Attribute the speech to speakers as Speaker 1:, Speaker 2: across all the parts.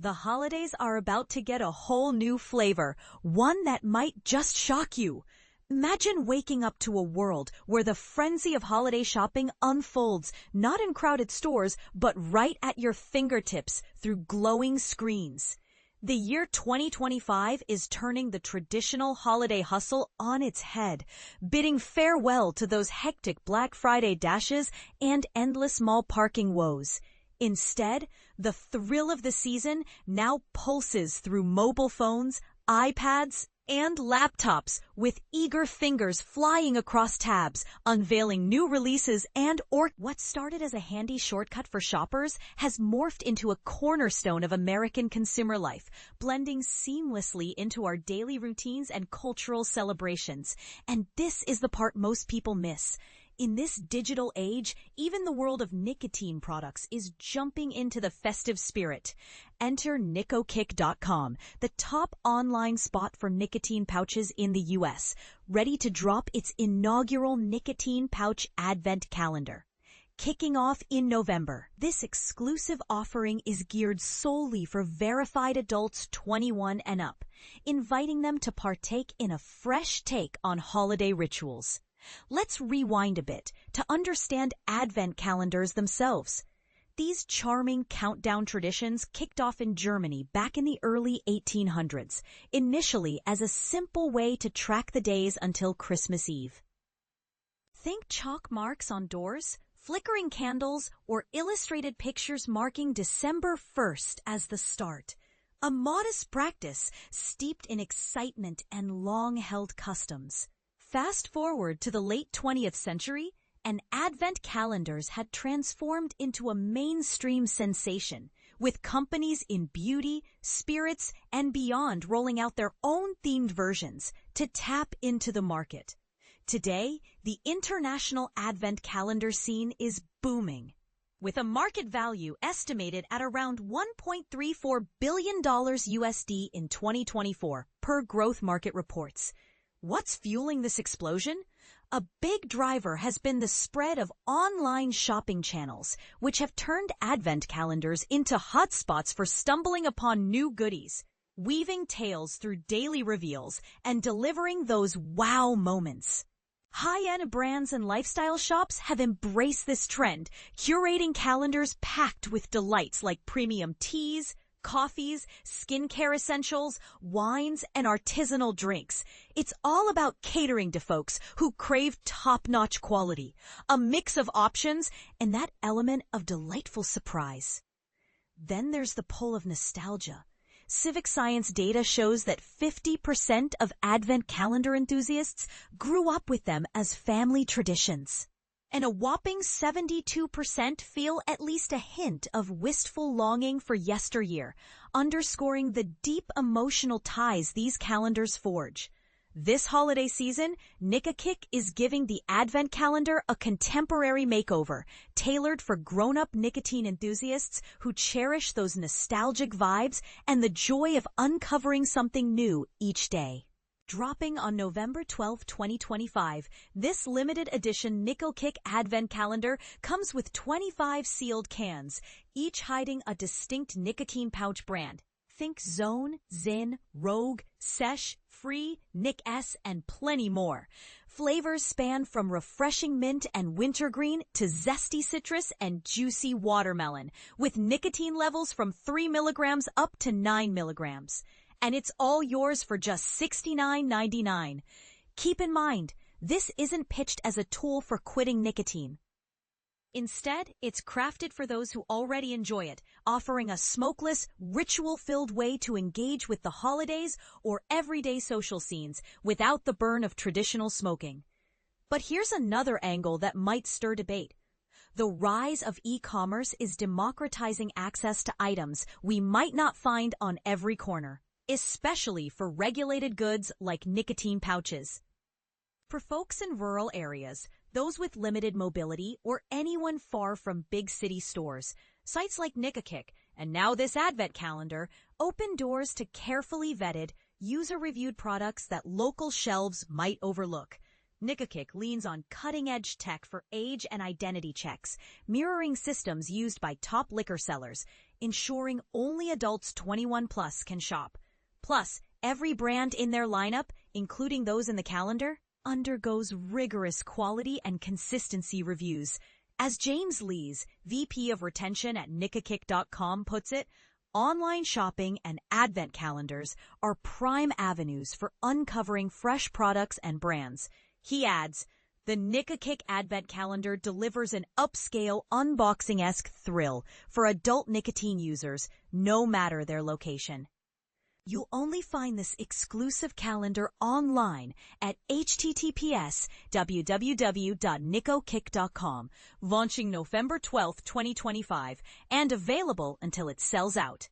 Speaker 1: The holidays are about to get a whole new flavor, one that might just shock you. Imagine waking up to a world where the frenzy of holiday shopping unfolds, not in crowded stores, but right at your fingertips through glowing screens. The year 2025 is turning the traditional holiday hustle on its head, bidding farewell to those hectic Black Friday dashes and endless mall parking woes. Instead, the thrill of the season now pulses through mobile phones, iPads, and laptops, with eager fingers flying across tabs, unveiling new releases or what started as a handy shortcut for shoppers has morphed into a cornerstone of American consumer life, blending seamlessly into our daily routines and cultural celebrations. And this is the part most people miss. In this digital age, even the world of nicotine products is jumping into the festive spirit. Enter Nicokick.com, the top online spot for nicotine pouches in the U.S., ready to drop its inaugural Nicotine Pouch Advent Calendar. Kicking off in November, this exclusive offering is geared solely for verified adults 21 and up, inviting them to partake in a fresh take on holiday rituals. Let's rewind a bit to understand Advent calendars themselves. These charming countdown traditions kicked off in Germany back in the early 1800s, initially as a simple way to track the days until Christmas Eve. Think chalk marks on doors, flickering candles, or illustrated pictures marking December 1st as the start. A modest practice steeped in excitement and long-held customs. Fast forward to the late 20th century, and Advent calendars had transformed into a mainstream sensation, with companies in beauty, spirits, and beyond rolling out their own themed versions to tap into the market. Today, the international Advent calendar scene is booming, with a market value estimated at around $1.34 billion USD in 2024, per Growth Market Reports. What's fueling this explosion? A big driver has been the spread of online shopping channels, which have turned Advent calendars into hotspots for stumbling upon new goodies, weaving tales through daily reveals, and delivering those wow moments. High-end brands and lifestyle shops have embraced this trend, curating calendars packed with delights like premium teas, coffees, skincare essentials, wines, and artisanal drinks. It's all about catering to folks who crave top-notch quality, a mix of options, and that element of delightful surprise. Then there's the pull of nostalgia. Civic science data shows that 50% of Advent calendar enthusiasts grew up with them as family traditions. And a whopping 72% feel at least a hint of wistful longing for yesteryear, underscoring the deep emotional ties these calendars forge. This holiday season, Nicokick is giving the Advent calendar a contemporary makeover, tailored for grown-up nicotine enthusiasts who cherish those nostalgic vibes and the joy of uncovering something new each day. Dropping on November 12, 2025, this limited edition Nicokick Advent Calendar comes with 25 sealed cans, each hiding a distinct nicotine pouch brand. Think Zone, Zyn, Rogue, Sesh, Free, Nic-S, and plenty more. Flavors span from refreshing mint and wintergreen to zesty citrus and juicy watermelon, with nicotine levels from 3 milligrams up to 9 milligrams. And it's all yours for just $69.99. Keep in mind, this isn't pitched as a tool for quitting nicotine. Instead, it's crafted for those who already enjoy it, offering a smokeless, ritual-filled way to engage with the holidays or everyday social scenes without the burn of traditional smoking. But here's another angle that might stir debate. The rise of e-commerce is democratizing access to items we might not find on every corner, especially for regulated goods like nicotine pouches. For folks in rural areas, those with limited mobility, or anyone far from big city stores, sites like Nicokick, and now this Advent calendar, open doors to carefully vetted, user-reviewed products that local shelves might overlook. Nicokick leans on cutting-edge tech for age and identity checks, mirroring systems used by top liquor sellers. ensuring only adults 21 plus can shop. Plus, every brand in their lineup, including those in the calendar, undergoes rigorous quality and consistency reviews. As James Lees, VP of Retention at Nicokick.com puts it, online shopping and advent calendars are prime avenues for uncovering fresh products and brands. He adds, the Nicokick Advent Calendar delivers an upscale, unboxing-esque thrill for adult nicotine users, no matter their location. You'll only find this exclusive calendar online at https://www.nicokick.com, launching November 12, 2025, and available until it sells out.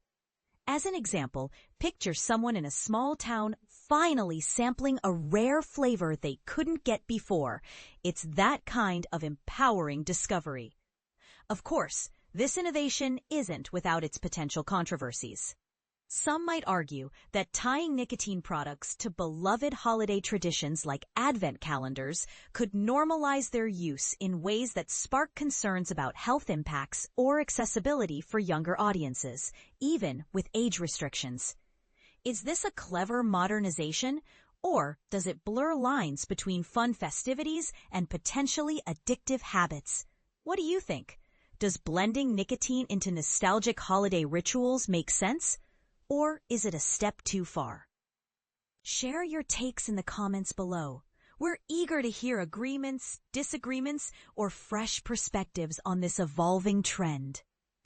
Speaker 1: As an example, picture someone in a small town finally sampling a rare flavor they couldn't get before. It's that kind of empowering discovery. Of course, this innovation isn't without its potential controversies. Some might argue that tying nicotine products to beloved holiday traditions like advent calendars could normalize their use in ways that spark concerns about health impacts or accessibility for younger audiences, even with age restrictions. Is this a clever modernization, or does it blur lines between fun festivities and potentially addictive habits? What do you think? Does blending nicotine into nostalgic holiday rituals make sense? Or is it a step too far? Share your takes in the comments below. We're eager to hear agreements, disagreements, or fresh perspectives on this evolving trend.